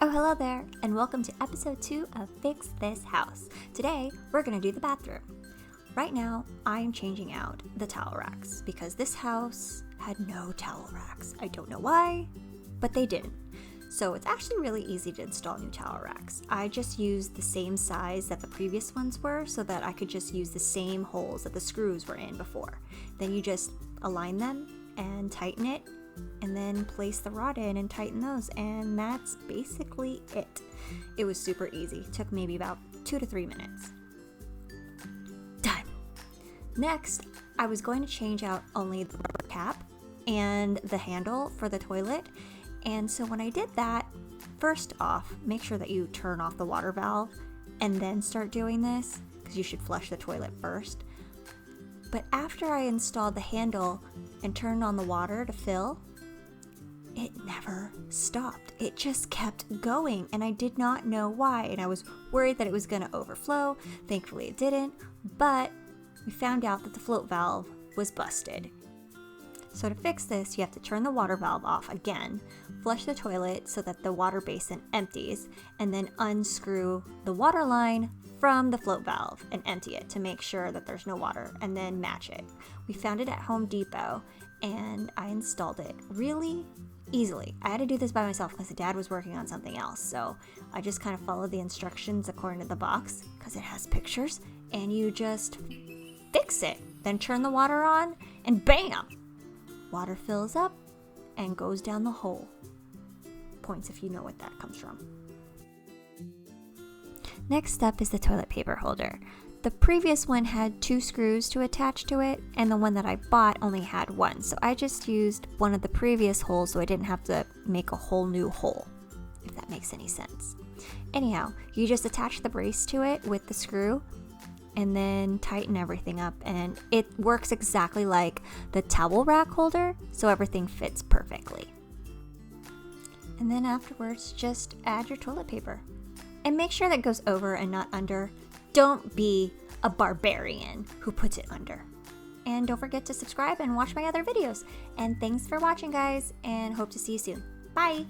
Oh, hello there, and welcome to episode 2 of Fix This House. Today, we're going to do the bathroom. Right now, I'm changing out the towel racks because this house had no towel racks. I don't know why, but they didn't. So it's actually really easy to install new towel racks. I just used the same size that the previous ones were so that I could just use the same holes that the screws were in before. Then you just align them and tighten it, and then place the rod in and tighten those, and that's basically it. It was super easy. It took maybe about 2 to 3 minutes. Done. Next, I was going to change out only the rubber cap and the handle for the toilet. And so when I did that, first off, make sure that you turn off the water valve and then start doing this, because you should flush the toilet first. But after I installed the handle and turned on the water to fill, it never stopped. It just kept going, and I did not know why, and I was worried that it was going to overflow. Thankfully it didn't, but we found out that the float valve was busted. So to fix this, you have to turn the water valve off again, flush the toilet so that the water basin empties, and then unscrew the water line from the float valve and empty it to make sure that there's no water, and then match it. We found it at Home Depot, and I installed it really easily. I had to do this by myself because the dad was working on something else, so I just kind of followed the instructions according to the box because it has pictures, and you just fix it. Then turn the water on, and bam! Water fills up and goes down the hole. Points if you know what that comes from. Next up is the toilet paper holder. The previous one had 2 screws to attach to it, and the one that I bought only had 1. So I just used one of the previous holes so I didn't have to make a whole new hole, if that makes any sense. Anyhow, you just attach the brace to it with the screw and then tighten everything up, and it works exactly like the towel rack holder, so everything fits perfectly. And then afterwards, just add your toilet paper. And make sure that goes over and not under. Don't be a barbarian who puts it under. And don't forget to subscribe and watch my other videos. And thanks for watching, guys, and hope to see you soon. Bye!